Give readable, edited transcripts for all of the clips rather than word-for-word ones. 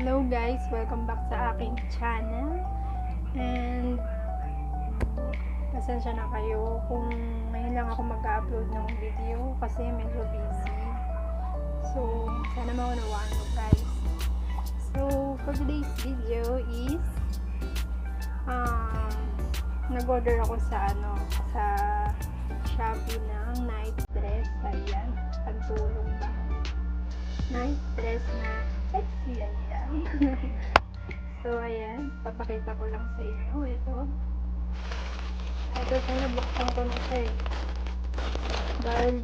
Hello guys, welcome back sa aking channel. And pasensya na kayo kung ngayon lang ako mag-upload ng video kasi medyo busy. So, sana maunawaan mo guys. So, for today's video is nag-order ako sa Shopee ng night dress. Ayan, pantulong ba? Night dress na sexy, ayan. So, ayan, papakita ko lang sa inyo. Ito sa nabuksan ko na siya eh. Bali,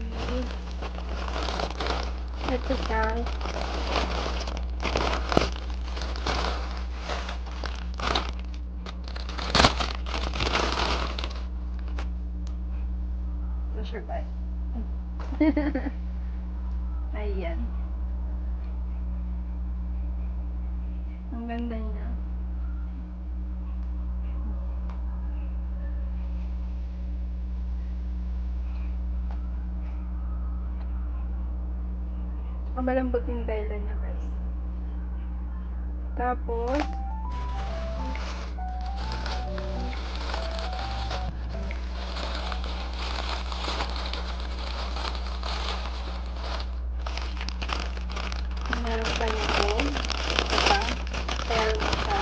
ito siya. Ito siya guys. Ayan. Ang ganda niya. Malambot yung tela niya guys. Tapos meron pa nito. Diba? Kaya mo siya.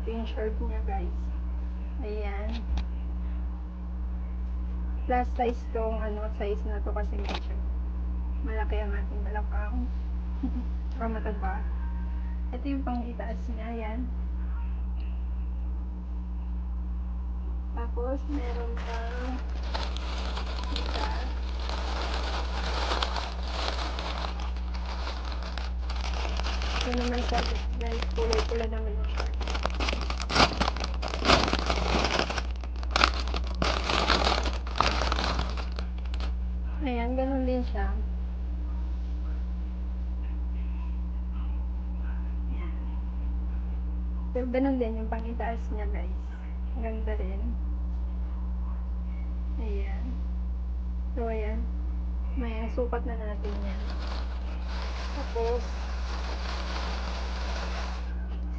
Ito yung short niya guys. Ayan. Plus size tong size na to kasi medyo malaki ang ating balakang. Saka mataba. Ito yung pang itaas niya. Ayan. Tapos meron pang isa. Ito naman sa guys, kulay-pula naman yung short. Ayan, ganun din siya. Ayan. So, ganun din yung pangitaas niya guys. Ganda rin. Ayan. So, ayan. May sukat na natin yan. Tapos,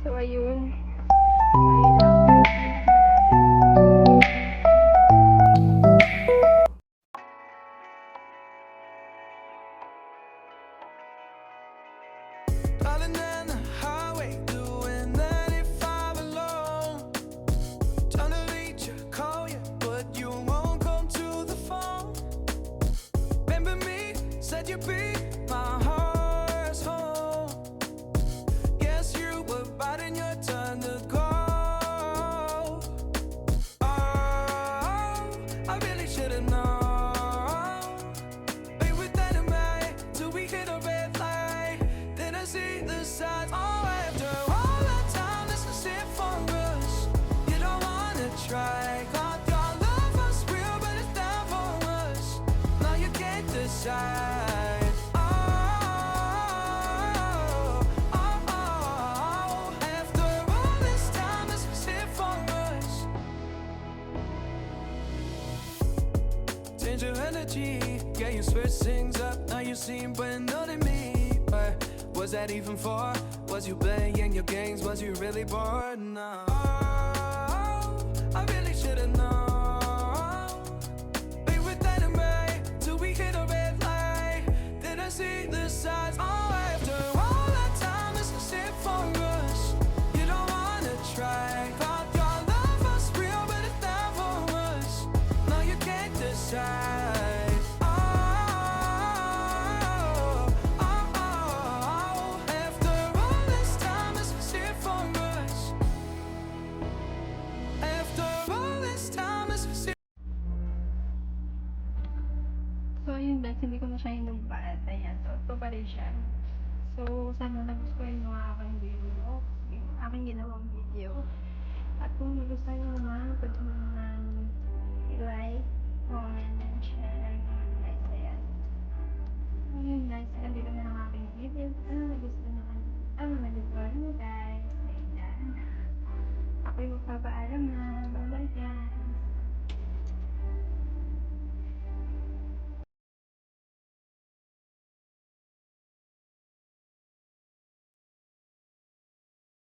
so, ayun. Ayun lang. Driving down the highway, doing 95 alone. Trying to reach you, call you, but you won't come to the phone. Remember me, said you'd be my heart's home. Guess you were biding your turn to go. Oh, I really should've known. We were dynamite till we hit a red light. Then I see the signs. Oh, after all that time, this is it for us. You don't wanna try. Thought your love was real, but it's not for us. Now you can't decide. Oh, oh, oh. After all this time, this is it for us. Change your energy, yeah, you switch things up. Now you seem brand new to me. But was that even for? Was you playing your games? Was you really bored? No. I really should've known. We were dynamite till we hit a red light. Then I see the signs. Oh, after all that time, this is it for us. You don't wanna try. Thought your love was real, but it's not for us. Now you can't decide. Oh, oh, oh. After all this time, this is it for us. After all this time, this is it. So, ayun guys, hindi ko na siya hinubad. Ayan, so, ito pa rin siya. So, sana nagustuhan nyo ang aking video. Yung aking ginawang video. At kung nagustuhan nyo naman, pwede mo naman i-like, comment, and share.